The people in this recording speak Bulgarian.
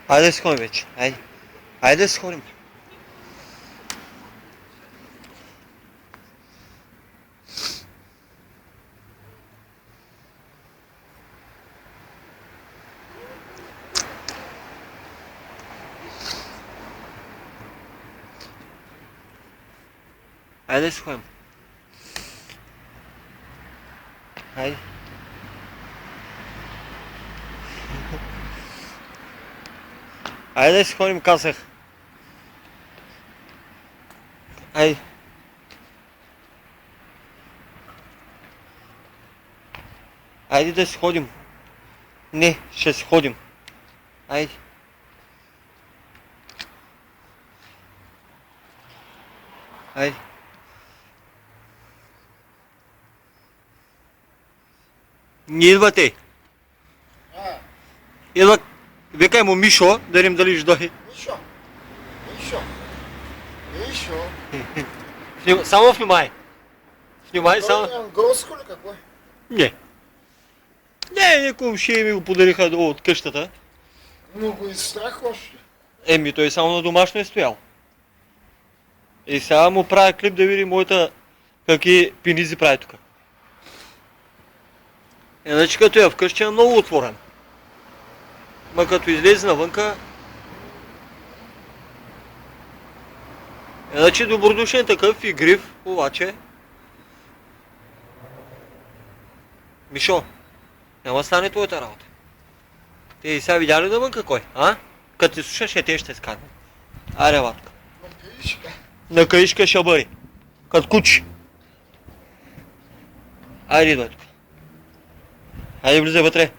Хайде да си ходим вече. Хайде. Хайде да си ходим. Хайде да си ходим. Хайде. Хайде да си ходим, казах. Хайде. Хайде да си ходим. Не, ще си ходим. Хайде. Хайде. Не идвате. Идва. Викай му Мишо, да видим дали ще дойде. Мишо. Мишо. Мишо. Само внимай. Внимай, само. Той е анголско ли какво е? Не. Не, някои ще ми го подариха от къщата. Но го и страх още. Еми, той само на домашно е стоял. И сега му правя клип да види моята какви пенизи прави тук. Иначе като е вкъщи е много отворен. Ма като излезе навънка... Иначе добродушен такъв игрив, обаче... Мишо, няма стане твоята работа. Те и сега видя ли навънка кой, а? Като ти слушаш, те ще скарват. Аре, ватка. На каишка. На каишка ще бъде. Като кучи. Айде, идвай тук. Айде, влизай вътре.